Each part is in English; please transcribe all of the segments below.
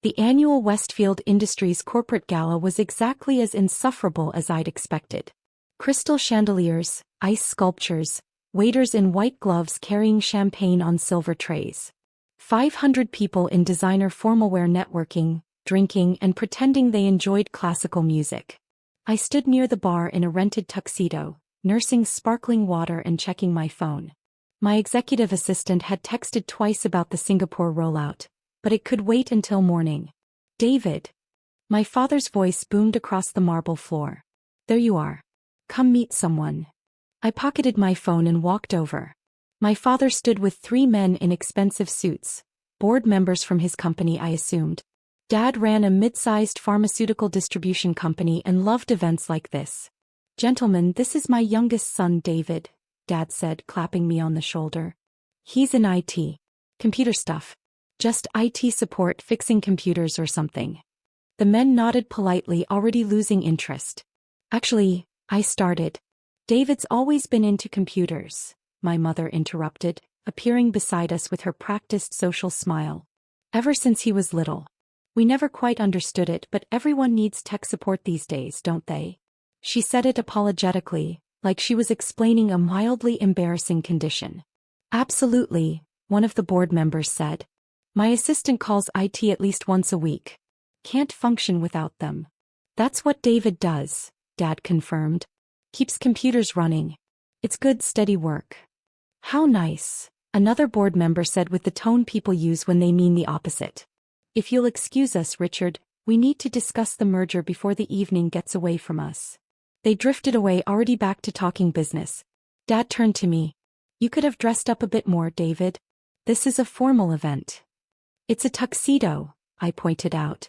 The annual Westfield Industries corporate gala was exactly as insufferable as I'd expected. Crystal chandeliers, ice sculptures, waiters in white gloves carrying champagne on silver trays. 500 people in designer formalwear networking, drinking and pretending they enjoyed classical music. I stood near the bar in a rented tuxedo, nursing sparkling water and checking my phone. My executive assistant had texted twice about the Singapore rollout, but it could wait until morning. David. My father's voice boomed across the marble floor. There you are. Come meet someone. I pocketed my phone and walked over. My father stood with 3 men in expensive suits, board members from his company I assumed. Dad ran a mid-sized pharmaceutical distribution company and loved events like this. Gentlemen, this is my youngest son David, Dad said, clapping me on the shoulder. He's in IT. Computer stuff. Just IT support, fixing computers or something. The men nodded politely, already losing interest. Actually, I started. David's always been into computers, my mother interrupted, appearing beside us with her practiced social smile. Ever since he was little. We never quite understood it, but everyone needs tech support these days, don't they? She said it apologetically, like she was explaining a mildly embarrassing condition. Absolutely, one of the board members said. My assistant calls IT at least once a week. Can't function without them. That's what David does, Dad confirmed. Keeps computers running. It's good, steady work. How nice, another board member said with the tone people use when they mean the opposite. If you'll excuse us, Richard, we need to discuss the merger before the evening gets away from us. They drifted away, already back to talking business. Dad turned to me. You could have dressed up a bit more, David. This is a formal event. It's a tuxedo, I pointed out.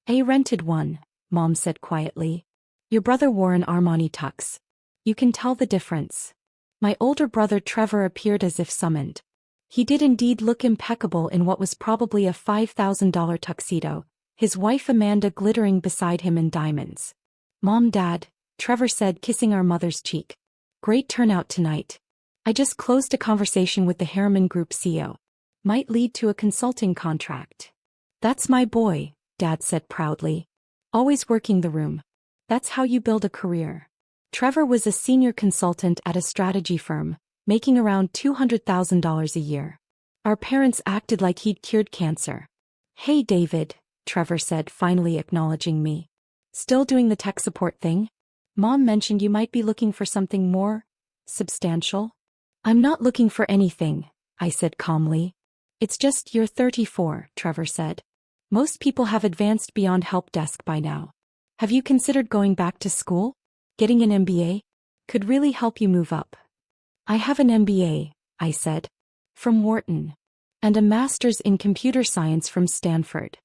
A rented one, Mom said quietly. Your brother wore an Armani tux. You can tell the difference. My older brother Trevor appeared as if summoned. He did indeed look impeccable in what was probably a $5,000 tuxedo, his wife Amanda glittering beside him in diamonds. Mom, Dad, Trevor said, kissing our mother's cheek. Great turnout tonight. I just closed a conversation with the Harriman Group CEO. Might lead to a consulting contract. That's my boy, Dad said proudly. Always working the room. That's how you build a career. Trevor was a senior consultant at a strategy firm, making around $200,000 a year. Our parents acted like he'd cured cancer. Hey David, Trevor said, finally acknowledging me. Still doing the tech support thing? Mom mentioned you might be looking for something more substantial. I'm not looking for anything, I said calmly. It's just you're 34, Trevor said. Most people have advanced beyond help desk by now. Have you considered going back to school? Getting an MBA? Could really help you move up. I have an MBA, I said. From Wharton. And a master's in computer science from Stanford.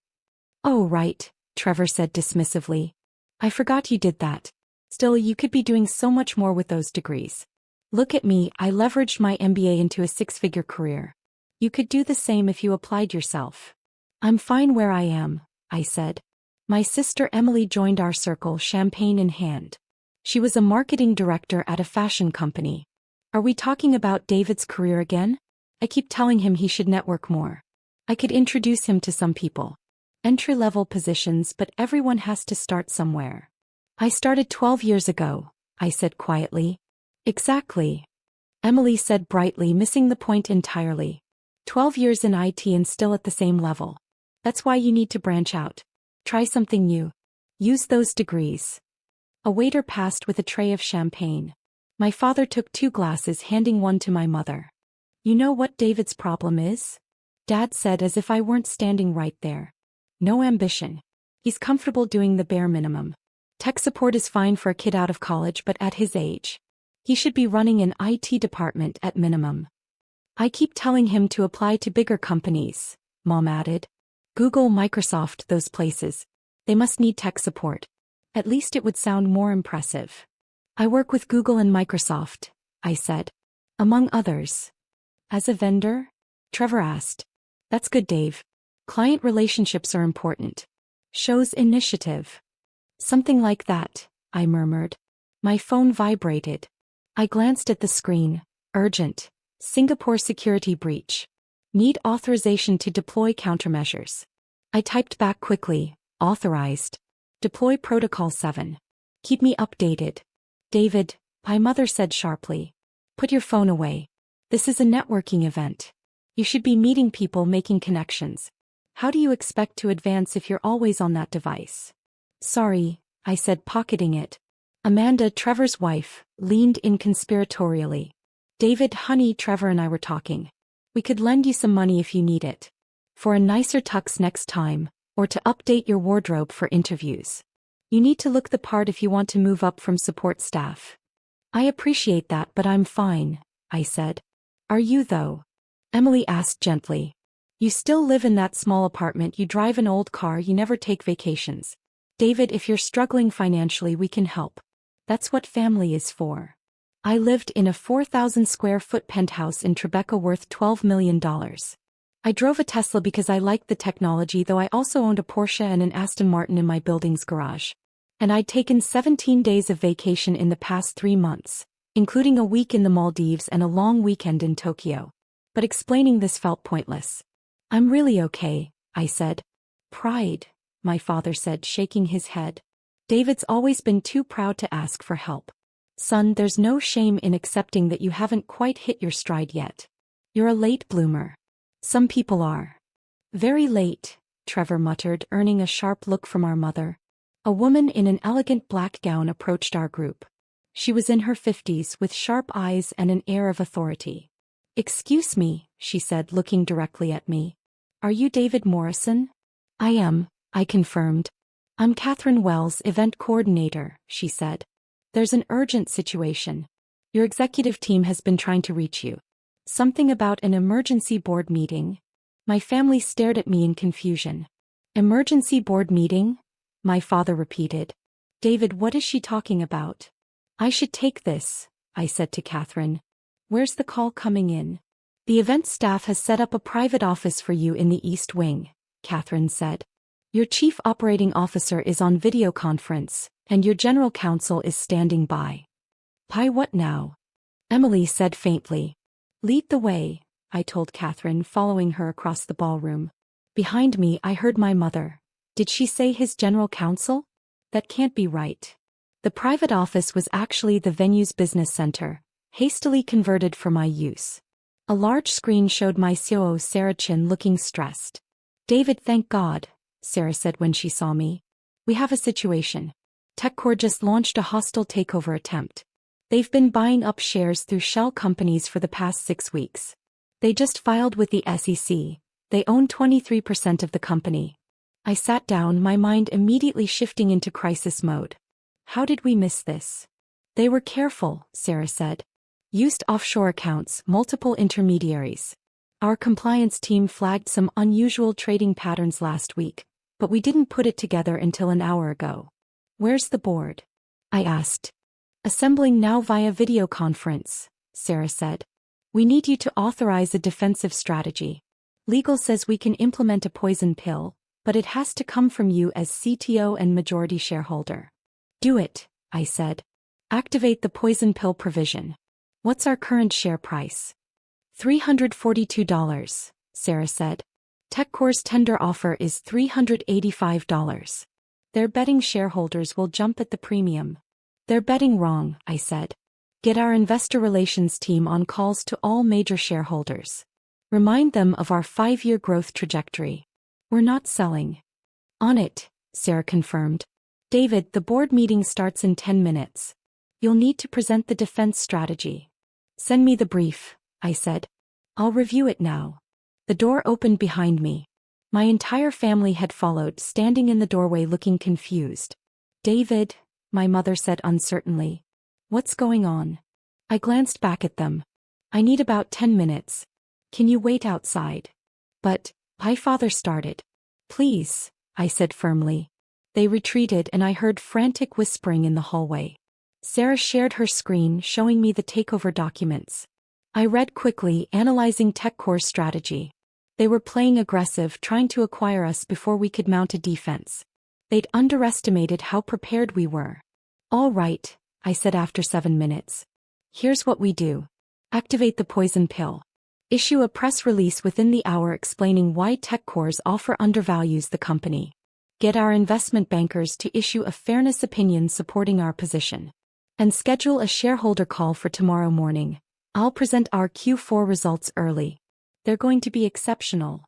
Oh right, Trevor said dismissively. I forgot you did that. Still, you could be doing so much more with those degrees. Look at me, I leveraged my MBA into a 6-figure career. You could do the same if you applied yourself. I'm fine where I am, I said. My sister Emily joined our circle, champagne in hand. She was a marketing director at a fashion company. Are we talking about David's career again? I keep telling him he should network more. I could introduce him to some people. Entry-level positions, but everyone has to start somewhere. I started 12 years ago, I said quietly. Exactly. Emily said brightly, missing the point entirely. 12 years in IT and still at the same level. That's why you need to branch out. Try something new. Use those degrees. A waiter passed with a tray of champagne. My father took 2 glasses, handing one to my mother. You know what David's problem is? Dad said as if I weren't standing right there. No ambition. He's comfortable doing the bare minimum. Tech support is fine for a kid out of college, but at his age, he should be running an IT department at minimum. I keep telling him to apply to bigger companies, Mom added. Google, Microsoft, those places. They must need tech support. At least it would sound more impressive. I work with Google and Microsoft, I said. Among others. As a vendor? Trevor asked. That's good, Dave. Client relationships are important. Shows initiative. Something like that, I murmured. My phone vibrated. I glanced at the screen. Urgent. Singapore security breach. Need authorization to deploy countermeasures. I typed back quickly, authorized. Deploy Protocol 7. Keep me updated. David, my mother said sharply. Put your phone away. This is a networking event. You should be meeting people, making connections. How do you expect to advance if you're always on that device? Sorry, I said, pocketing it. Amanda, Trevor's wife, leaned in conspiratorially. David, honey, Trevor and I were talking. We could lend you some money if you need it. For a nicer tux next time, or to update your wardrobe for interviews. You need to look the part if you want to move up from support staff. I appreciate that, but I'm fine, I said. Are you though? Emily asked gently. You still live in that small apartment, you drive an old car, you never take vacations. David, if you're struggling financially, we can help. That's what family is for. I lived in a 4,000 square foot penthouse in Tribeca worth $12 million. I drove a Tesla because I liked the technology, though I also owned a Porsche and an Aston Martin in my building's garage. And I'd taken 17 days of vacation in the past 3 months, including a week in the Maldives and a long weekend in Tokyo. But explaining this felt pointless. I'm really okay, I said. Pride, my father said, shaking his head. David's always been too proud to ask for help. Son, there's no shame in accepting that you haven't quite hit your stride yet. You're a late bloomer. Some people are. Very late, Trevor muttered, earning a sharp look from our mother. A woman in an elegant black gown approached our group. She was in her 50s with sharp eyes and an air of authority. Excuse me, she said, looking directly at me. Are you David Morrison? I am, I confirmed. I'm Catherine Wells, event coordinator, she said. There's an urgent situation. Your executive team has been trying to reach you. Something about an emergency board meeting. My family stared at me in confusion. Emergency board meeting? My father repeated. David, what is she talking about? I should take this, I said to Catherine. Where's the call coming in? The event staff has set up a private office for you in the East Wing, Catherine said. Your chief operating officer is on video conference, and your general counsel is standing by. Pi, what now? Emily said faintly. Lead the way, I told Catherine, following her across the ballroom. Behind me, I heard my mother. Did she say his general counsel? That can't be right. The private office was actually the venue's business center, hastily converted for my use. A large screen showed my COO Sarah Chin looking stressed. David, thank God, Sarah said when she saw me. We have a situation. TechCore just launched a hostile takeover attempt. They've been buying up shares through shell companies for the past 6 weeks. They just filed with the SEC. They own 23% of the company. I sat down, my mind immediately shifting into crisis mode. How did we miss this? They were careful, Sarah said. Used offshore accounts, multiple intermediaries. Our compliance team flagged some unusual trading patterns last week, but we didn't put it together until an hour ago. Where's the board? I asked. Assembling now via video conference, Sarah said. We need you to authorize a defensive strategy. Legal says we can implement a poison pill, but it has to come from you as CTO and majority shareholder. Do it, I said. Activate the poison pill provision. What's our current share price? $342, Sarah said. TechCore's tender offer is $385. They're betting shareholders will jump at the premium. They're betting wrong, I said. Get our investor relations team on calls to all major shareholders. Remind them of our 5-year growth trajectory. We're not selling. On it, Sarah confirmed. David, the board meeting starts in 10 minutes. You'll need to present the defense strategy. Send me the brief, I said. I'll review it now. The door opened behind me. My entire family had followed, standing in the doorway looking confused. David, my mother said uncertainly. What's going on? I glanced back at them. I need about 10 minutes. Can you wait outside? But, my father started. Please, I said firmly. They retreated and I heard frantic whispering in the hallway. Sarah shared her screen, showing me the takeover documents. I read quickly, analyzing TechCore's strategy. They were playing aggressive, trying to acquire us before we could mount a defense. They'd underestimated how prepared we were. All right, I said after 7 minutes. Here's what we do. Activate the poison pill. Issue a press release within the hour explaining why TechCore's offer undervalues the company. Get our investment bankers to issue a fairness opinion supporting our position. And schedule a shareholder call for tomorrow morning. I'll present our Q4 results early. They're going to be exceptional.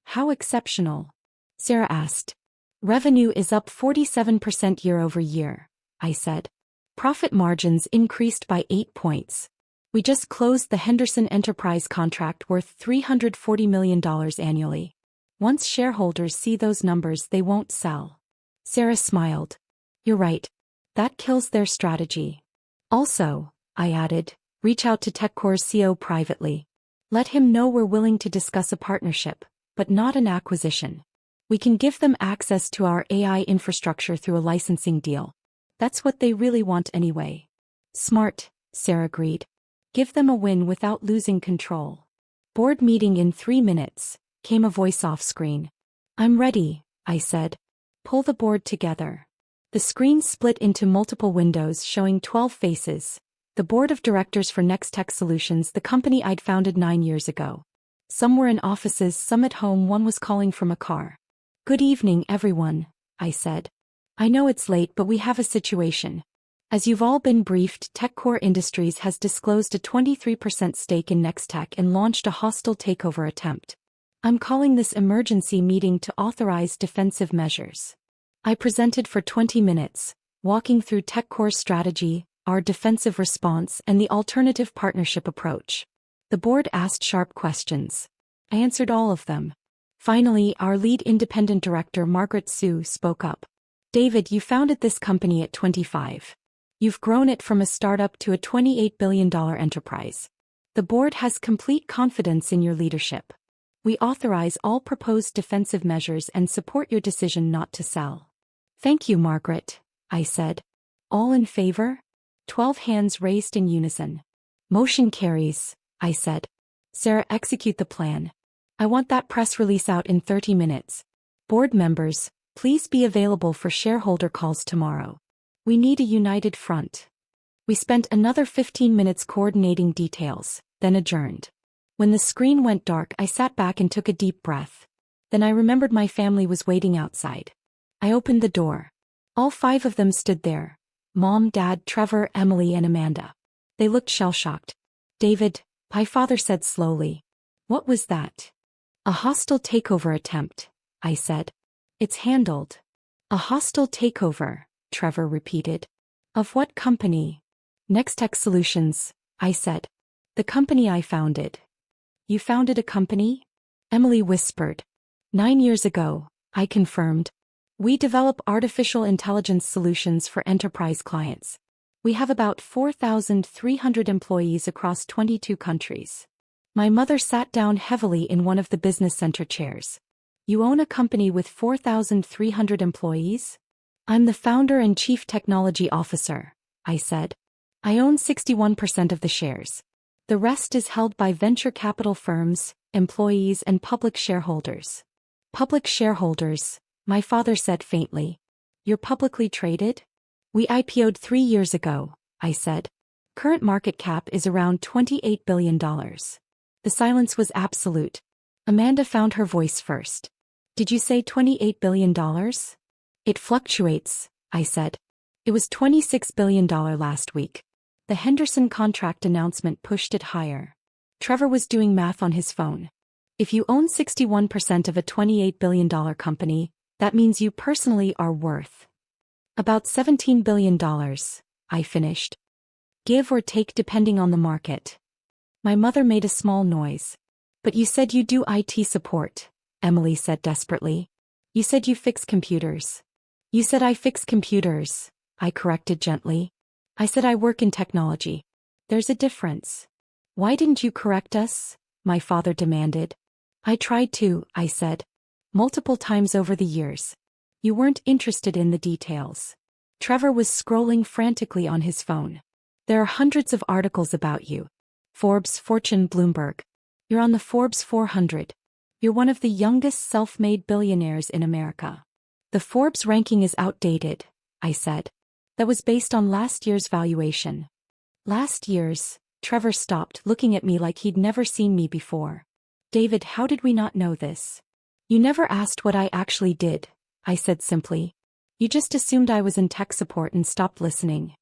How exceptional? Sarah asked. Revenue is up 47% year-over-year, I said. Profit margins increased by 8 points. We just closed the Henderson Enterprise contract worth $340 million annually. Once shareholders see those numbers, they won't sell. Sarah smiled. You're right. That kills their strategy. Also, I added, reach out to TechCore's CEO privately. Let him know we're willing to discuss a partnership, but not an acquisition. We can give them access to our AI infrastructure through a licensing deal. That's what they really want anyway. Smart, Sarah agreed. Give them a win without losing control. Board meeting in 3 minutes, came a voice off screen. I'm ready, I said. Pull the board together. The screen split into multiple windows showing 12 faces. The board of directors for Nextech Solutions, the company I'd founded 9 years ago. Some were in offices, some at home, one was calling from a car. Good evening, everyone, I said. I know it's late, but we have a situation. As you've all been briefed, TechCore Industries has disclosed a 23% stake in Nextech and launched a hostile takeover attempt. I'm calling this emergency meeting to authorize defensive measures. I presented for 20 minutes, walking through TechCore's strategy, our defensive response, and the alternative partnership approach. The board asked sharp questions. I answered all of them. Finally, our lead independent director, Margaret Sue, spoke up. David, you founded this company at 25. You've grown it from a startup to a $28 billion enterprise. The board has complete confidence in your leadership. We authorize all proposed defensive measures and support your decision not to sell. Thank you, Margaret, I said. All in favor? 12 hands raised in unison. Motion carries, I said. Sarah, execute the plan. I want that press release out in 30 minutes. Board members, please be available for shareholder calls tomorrow. We need a united front. We spent another 15 minutes coordinating details, then adjourned. When the screen went dark, I sat back and took a deep breath. Then I remembered my family was waiting outside. I opened the door. All 5 of them stood there. Mom, Dad, Trevor, Emily, and Amanda. They looked shell-shocked. David, my father said slowly. What was that? A hostile takeover attempt, I said. It's handled. A hostile takeover, Trevor repeated. Of what company? Nextech Solutions, I said. The company I founded. You founded a company? Emily whispered. 9 years ago, I confirmed. We develop artificial intelligence solutions for enterprise clients. We have about 4,300 employees across 22 countries. My mother sat down heavily in one of the business center chairs. You own a company with 4,300 employees? I'm the founder and chief technology officer, I said. I own 61% of the shares. The rest is held by venture capital firms, employees, and public shareholders. Public shareholders, my father said faintly. You're publicly traded? We IPO'd 3 years ago, I said. Current market cap is around $28 billion. The silence was absolute. Amanda found her voice first. Did you say $28 billion? It fluctuates, I said. It was $26 billion last week. The Henderson contract announcement pushed it higher. Trevor was doing math on his phone. If you own 61% of a $28 billion company, that means you personally are worth about $17 billion, I finished. Give or take depending on the market. My mother made a small noise. But you said you do IT support, Emily said desperately. You said you fix computers. You said I fix computers, I corrected gently. I said I work in technology. There's a difference. Why didn't you correct us? My father demanded. I tried to, I said. Multiple times over the years. You weren't interested in the details. Trevor was scrolling frantically on his phone. There are hundreds of articles about you. Forbes, Fortune, Bloomberg. You're on the Forbes 400. You're one of the youngest self-made billionaires in America. The Forbes ranking is outdated, I said. That was based on last year's valuation. Last year's, Trevor stopped, looking at me like he'd never seen me before. David, how did we not know this? You never asked what I actually did, I said simply. You just assumed I was in tech support and stopped listening.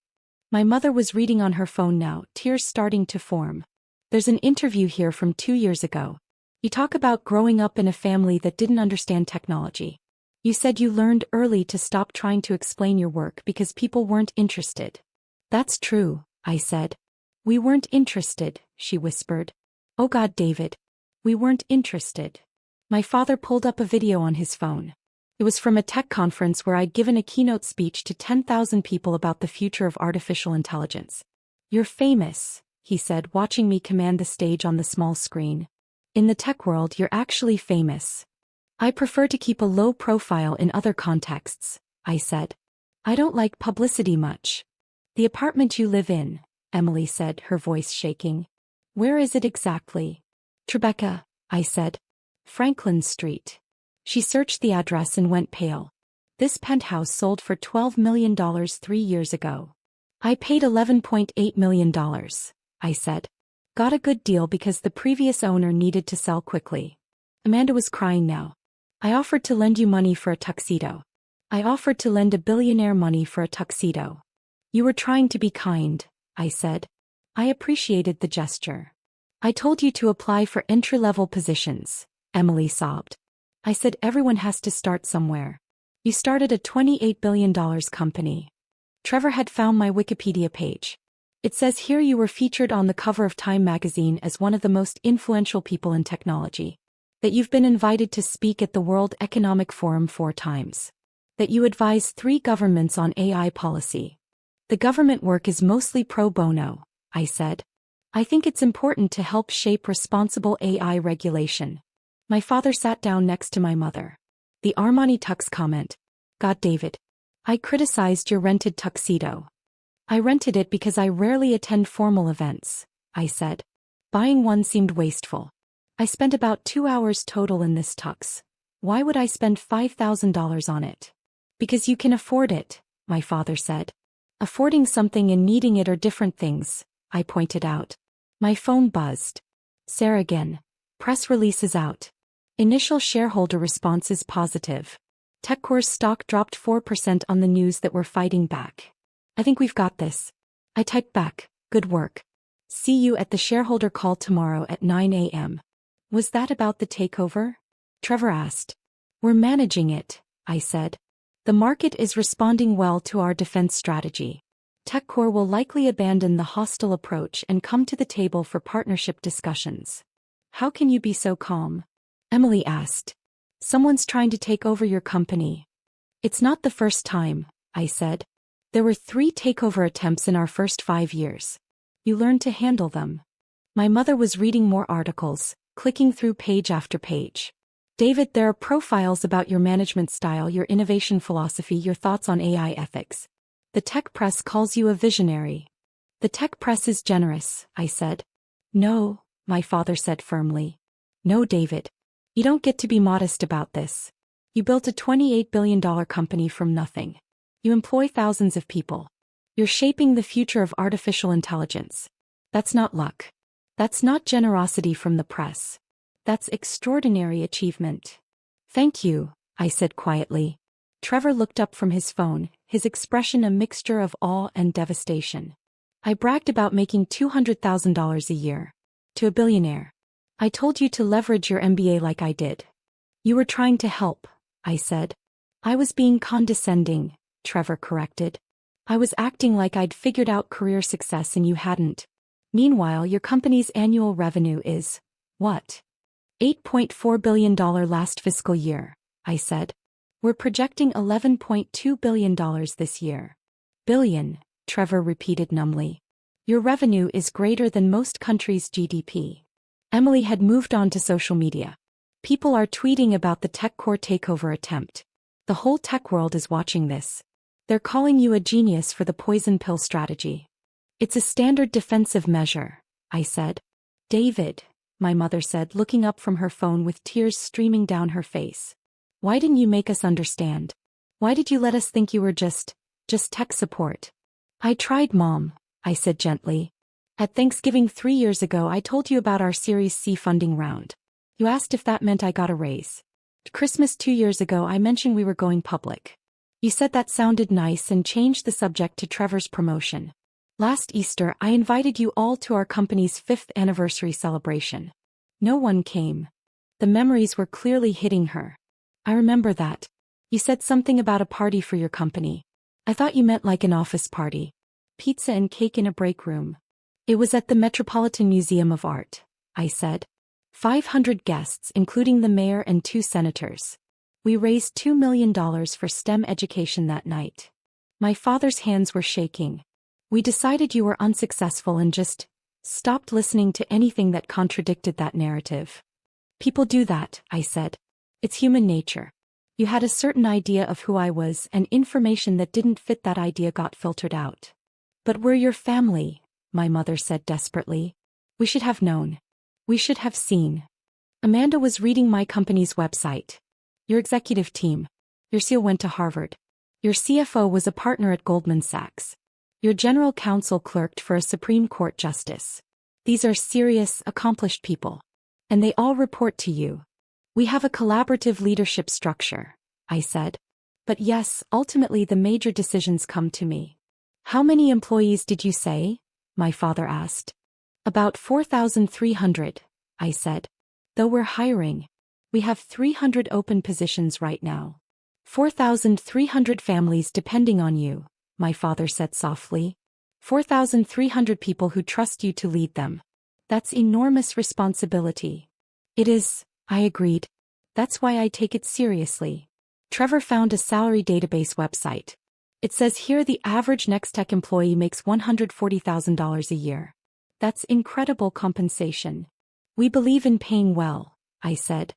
My mother was reading on her phone now, tears starting to form. There's an interview here from 2 years ago. You talk about growing up in a family that didn't understand technology. You said you learned early to stop trying to explain your work because people weren't interested. That's true, I said. We weren't interested, she whispered. Oh God, David. We weren't interested. My father pulled up a video on his phone. It was from a tech conference where I'd given a keynote speech to 10,000 people about the future of artificial intelligence. You're famous, he said, watching me command the stage on the small screen. In the tech world, you're actually famous. I prefer to keep a low profile in other contexts, I said. I don't like publicity much. The apartment you live in, Emily said, her voice shaking. Where is it exactly? Tribeca, I said. Franklin Street. She searched the address and went pale. This penthouse sold for $12 million 3 years ago. I paid $11.8 million, I said. Got a good deal because the previous owner needed to sell quickly. Amanda was crying now. I offered to lend you money for a tuxedo. I offered to lend a billionaire money for a tuxedo. You were trying to be kind, I said. I appreciated the gesture. I told you to apply for entry-level positions, Emily sobbed. I said everyone has to start somewhere. You started a $28 billion company. Trevor had found my Wikipedia page. It says here you were featured on the cover of Time magazine as one of the most influential people in technology. That you've been invited to speak at the World Economic Forum 4 times. That you advise 3 governments on AI policy. The government work is mostly pro bono, I said. I think it's important to help shape responsible AI regulation. My father sat down next to my mother. The Armani Tux comment. God, David. I criticized your rented tuxedo. I rented it because I rarely attend formal events, I said. Buying one seemed wasteful. I spent about 2 hours total in this tux. Why would I spend $5,000 on it? Because you can afford it, my father said. Affording something and needing it are different things, I pointed out. My phone buzzed. Sarah again. Press release is out. Initial shareholder response is positive. TechCore's stock dropped 4% on the news that we're fighting back. I think we've got this. I typed back, good work. See you at the shareholder call tomorrow at 9 a.m. Was that about the takeover? Trevor asked. We're managing it, I said. The market is responding well to our defense strategy. TechCore will likely abandon the hostile approach and come to the table for partnership discussions. How can you be so calm? Emily asked. Someone's trying to take over your company. It's not the first time, I said. There were 3 takeover attempts in our first 5 years. You learned to handle them. My mother was reading more articles, clicking through page after page. David, there are profiles about your management style, your innovation philosophy, your thoughts on AI ethics. The tech press calls you a visionary. The tech press is generous, I said. No, my father said firmly. No, David. You don't get to be modest about this. You built a $28 billion company from nothing. You employ thousands of people. You're shaping the future of artificial intelligence. That's not luck. That's not generosity from the press. That's extraordinary achievement. Thank you, I said quietly. Trevor looked up from his phone, his expression a mixture of awe and devastation. I bragged about making $200,000 a year. To a billionaire. I told you to leverage your MBA like I did. You were trying to help, I said. I was being condescending, Trevor corrected. I was acting like I'd figured out career success and you hadn't. Meanwhile, your company's annual revenue is, what? $8.4 billion last fiscal year, I said. We're projecting $11.2 billion this year. Billion, Trevor repeated numbly. Your revenue is greater than most countries' GDP. Emily had moved on to social media. People are tweeting about the TechCore takeover attempt. The whole tech world is watching this. They're calling you a genius for the poison pill strategy. It's a standard defensive measure, I said. David, my mother said, looking up from her phone with tears streaming down her face. Why didn't you make us understand? Why did you let us think you were just tech support? I tried, Mom, I said gently. At Thanksgiving 3 years ago, I told you about our Series C funding round. You asked if that meant I got a raise. At Christmas 2 years ago, I mentioned we were going public. You said that sounded nice and changed the subject to Trevor's promotion. Last Easter, I invited you all to our company's 5th anniversary celebration. No one came. The memories were clearly hitting her. I remember that. You said something about a party for your company. I thought you meant like an office party. Pizza and cake in a break room. It was at the Metropolitan Museum of Art, I said. 500 guests, including the mayor and 2 senators. We raised $2 million for STEM education that night. My father's hands were shaking. We decided you were unsuccessful and just stopped listening to anything that contradicted that narrative. People do that, I said. It's human nature. You had a certain idea of who I was, and information that didn't fit that idea got filtered out. But we're your family, my mother said desperately. We should have known. We should have seen. Amanda was reading my company's website. Your executive team. Your CEO went to Harvard. Your CFO was a partner at Goldman Sachs. Your general counsel clerked for a Supreme Court justice. These are serious, accomplished people. And they all report to you. We have a collaborative leadership structure, I said. But yes, ultimately the major decisions come to me. How many employees did you say? My father asked. About 4,300, I said. Though we're hiring. We have 300 open positions right now. 4,300 families depending on you, my father said softly. 4,300 people who trust you to lead them. That's enormous responsibility. It is, I agreed. That's why I take it seriously. Trevor found a salary database website. It says here the average Nextech employee makes $140,000 a year. That's incredible compensation. We believe in paying well, I said.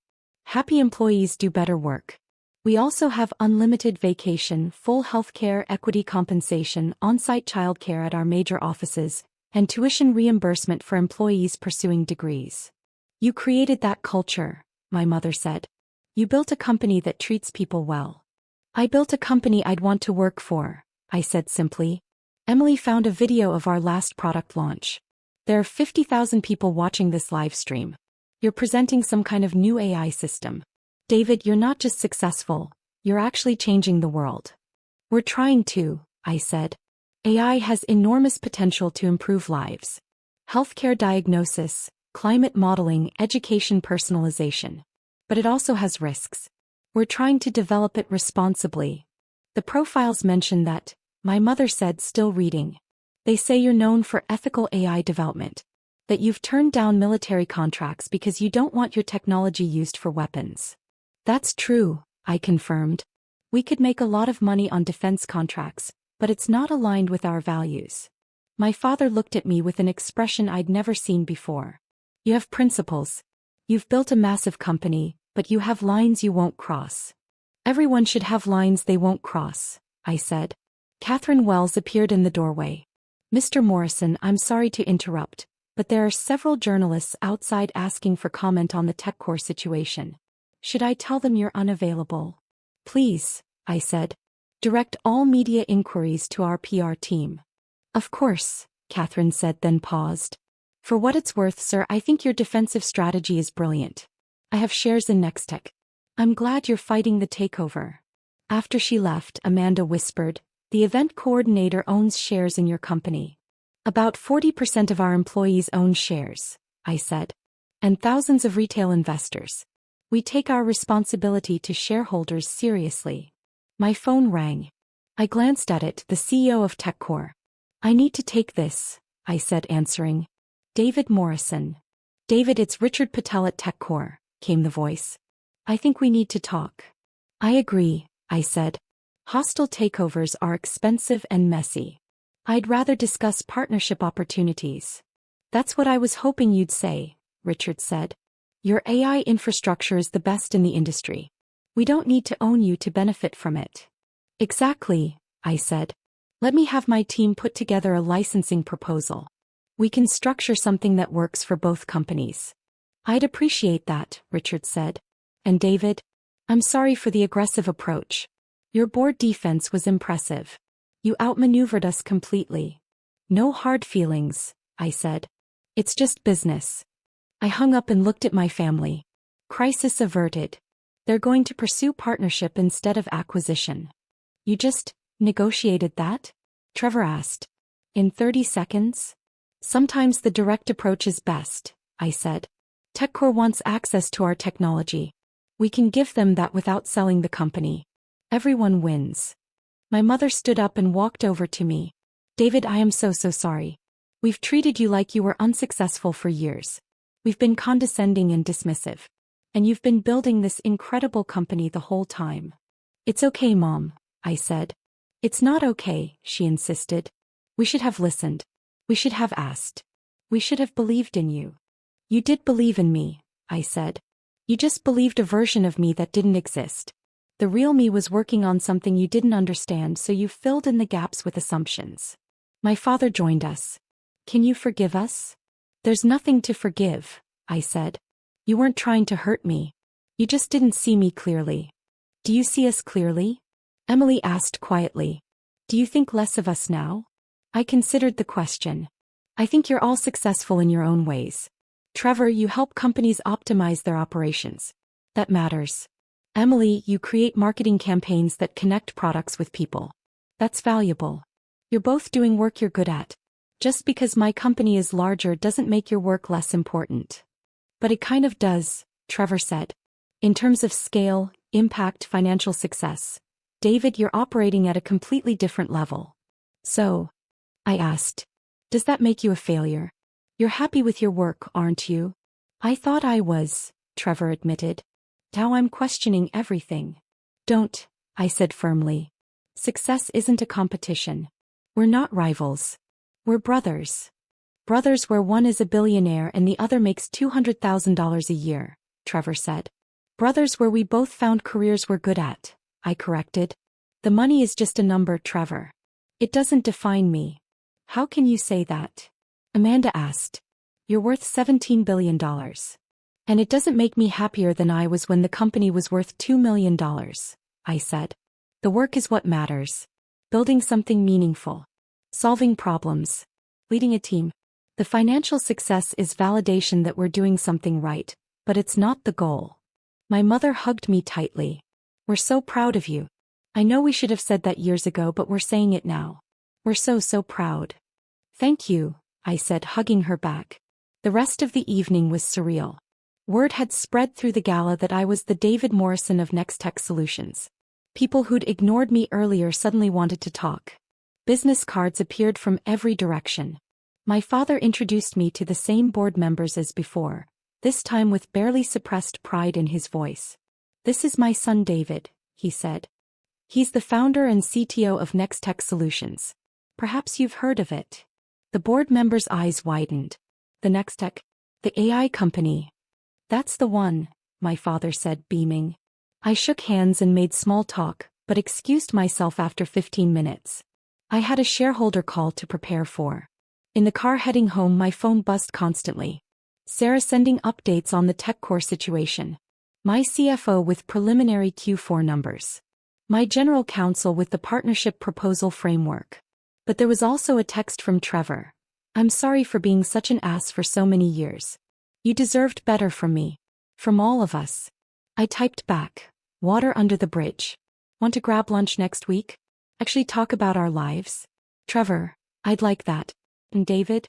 Happy employees do better work. We also have unlimited vacation, full healthcare, equity compensation, on-site childcare at our major offices, and tuition reimbursement for employees pursuing degrees. You created that culture, my mother said. You built a company that treats people well. I built a company I'd want to work for, I said simply. Emily found a video of our last product launch. There are 50,000 people watching this live stream. You're presenting some kind of new AI system. David, you're not just successful, you're actually changing the world. We're trying to, I said. AI has enormous potential to improve lives. Healthcare diagnosis, climate modeling, education personalization. But it also has risks. We're trying to develop it responsibly. The profiles mention that, my mother said, still reading. They say you're known for ethical AI development. That you've turned down military contracts because you don't want your technology used for weapons. That's true, I confirmed. We could make a lot of money on defense contracts, but it's not aligned with our values. My father looked at me with an expression I'd never seen before. You have principles. You've built a massive company, but you have lines you won't cross. Everyone should have lines they won't cross, I said. Catherine Wells appeared in the doorway. Mr. Morrison, I'm sorry to interrupt, but there are several journalists outside asking for comment on the TechCore situation. Should I tell them you're unavailable? Please, I said. Direct all media inquiries to our PR team. Of course, Catherine said, then paused. For what it's worth, sir, I think your defensive strategy is brilliant. I have shares in Nextech. I'm glad you're fighting the takeover. After she left, Amanda whispered, the event coordinator owns shares in your company. About 40% of our employees own shares, I said. And thousands of retail investors. We take our responsibility to shareholders seriously. My phone rang. I glanced at it, the CEO of TechCore. I need to take this, I said, answering. David Morrison. David, it's Richard Patel at TechCore, came the voice. I think we need to talk. I agree, I said. Hostile takeovers are expensive and messy. I'd rather discuss partnership opportunities. That's what I was hoping you'd say, Richard said. Your AI infrastructure is the best in the industry. We don't need to own you to benefit from it. Exactly, I said. Let me have my team put together a licensing proposal. We can structure something that works for both companies. I'd appreciate that, Richard said. And David? I'm sorry for the aggressive approach. Your board defense was impressive. You outmaneuvered us completely. No hard feelings, I said. It's just business. I hung up and looked at my family. Crisis averted. They're going to pursue partnership instead of acquisition. You just negotiated that? Trevor asked. In 30 seconds? Sometimes the direct approach is best, I said. TechCore wants access to our technology. We can give them that without selling the company. Everyone wins. My mother stood up and walked over to me. David, I am so sorry. We've treated you like you were unsuccessful for years. We've been condescending and dismissive. And you've been building this incredible company the whole time. It's okay, Mom, I said. It's not okay, she insisted. We should have listened. We should have asked. We should have believed in you. You did believe in me, I said. You just believed a version of me that didn't exist. The real me was working on something you didn't understand, so you filled in the gaps with assumptions. My father joined us. Can you forgive us? There's nothing to forgive, I said. You weren't trying to hurt me. You just didn't see me clearly. Do you see us clearly? Emily asked quietly. Do you think less of us now? I considered the question. I think you're all successful in your own ways. Trevor, you help companies optimize their operations. That matters. Emily, you create marketing campaigns that connect products with people. That's valuable. You're both doing work you're good at. Just because my company is larger doesn't make your work less important. But it kind of does, Trevor said. In terms of scale, impact, financial success. David, you're operating at a completely different level. So, I asked, does that make you a failure? You're happy with your work, aren't you? I thought I was, Trevor admitted. Now I'm questioning everything. Don't, I said firmly. Success isn't a competition. We're not rivals. We're brothers. Brothers where one is a billionaire and the other makes $200,000 a year, Trevor said. Brothers where we both found careers we're good at, I corrected. The money is just a number, Trevor. It doesn't define me. How can you say that? Amanda asked. You're worth $17 billion. And it doesn't make me happier than I was when the company was worth $2 million, I said. The work is what matters. Building something meaningful. Solving problems. Leading a team. The financial success is validation that we're doing something right, but it's not the goal. My mother hugged me tightly. We're so proud of you. I know we should have said that years ago, but we're saying it now. We're so proud. Thank you, I said, hugging her back. The rest of the evening was surreal. Word had spread through the gala that I was the David Morrison of Nextech Solutions. People who'd ignored me earlier suddenly wanted to talk. Business cards appeared from every direction. My father introduced me to the same board members as before, this time with barely suppressed pride in his voice. This is my son David, he said. He's the founder and CTO of Nextech Solutions. Perhaps you've heard of it. The board members' eyes widened. The Nextech, the AI company. That's the one, my father said, beaming. I shook hands and made small talk, but excused myself after 15 minutes. I had a shareholder call to prepare for. In the car heading home, my phone buzzed constantly. Sarah sending updates on the TechCore situation. My CFO with preliminary Q4 numbers. My general counsel with the partnership proposal framework. But there was also a text from Trevor. I'm sorry for being such an ass for so many years. You deserved better from me. From all of us. I typed back. Water under the bridge. Want to grab lunch next week? Actually talk about our lives? Trevor, I'd like that. And David?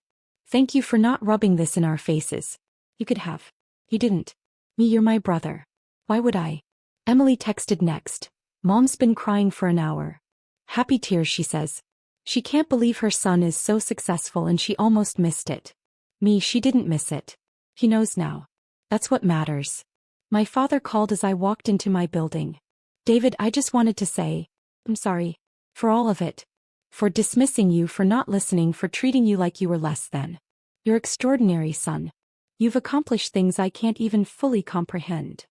Thank you for not rubbing this in our faces. You could have. You didn't. Me, you're my brother. Why would I? Emily texted next. Mom's been crying for an hour. Happy tears, she says. She can't believe her son is so successful and she almost missed it. Me, she didn't miss it. He knows now. That's what matters. My father called as I walked into my building. David, I just wanted to say, I'm sorry. For all of it. For dismissing you, for not listening, for treating you like you were less than. You're extraordinary, son. You've accomplished things I can't even fully comprehend.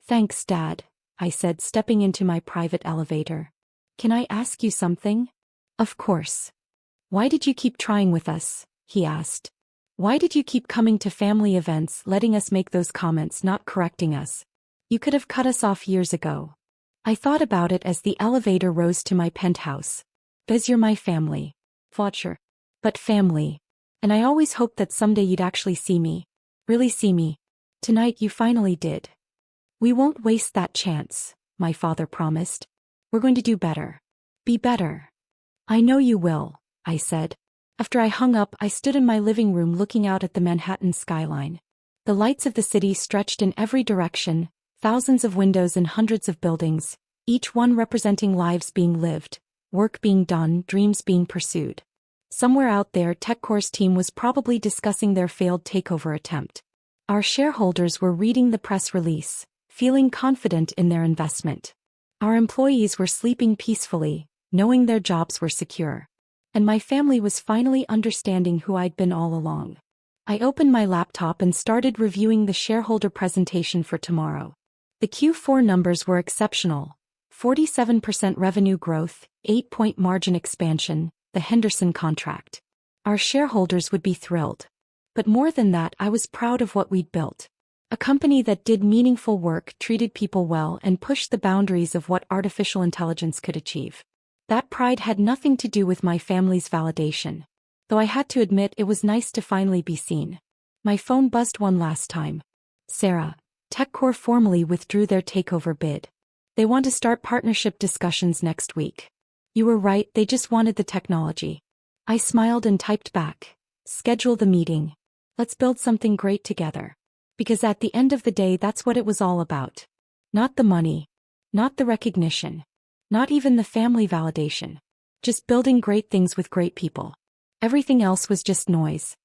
Thanks, Dad, I said, stepping into my private elevator. Can I ask you something? Of course. Why did you keep trying with us? He asked. Why did you keep coming to family events, letting us make those comments, not correcting us? You could have cut us off years ago. I thought about it as the elevator rose to my penthouse. Because you're my family. Watcher. But family. And I always hoped that someday you'd actually see me. Really see me. Tonight you finally did. We won't waste that chance, my father promised. We're going to do better. Be better. I know you will, I said. After I hung up, I stood in my living room looking out at the Manhattan skyline. The lights of the city stretched in every direction, thousands of windows and hundreds of buildings, each one representing lives being lived, work being done, dreams being pursued. Somewhere out there, TechCore's team was probably discussing their failed takeover attempt. Our shareholders were reading the press release, feeling confident in their investment. Our employees were sleeping peacefully, knowing their jobs were secure. And my family was finally understanding who I'd been all along. I opened my laptop and started reviewing the shareholder presentation for tomorrow. The Q4 numbers were exceptional. 47% revenue growth, 8-point margin expansion, the Henderson contract. Our shareholders would be thrilled. But more than that, I was proud of what we'd built. A company that did meaningful work, treated people well, and pushed the boundaries of what artificial intelligence could achieve. That pride had nothing to do with my family's validation. Though I had to admit it was nice to finally be seen. My phone buzzed one last time. Sarah, TechCore formally withdrew their takeover bid. They want to start partnership discussions next week. You were right, they just wanted the technology. I smiled and typed back. Schedule the meeting. Let's build something great together. Because at the end of the day, that's what it was all about. Not the money. Not the recognition. Not even the family validation. Just building great things with great people. Everything else was just noise.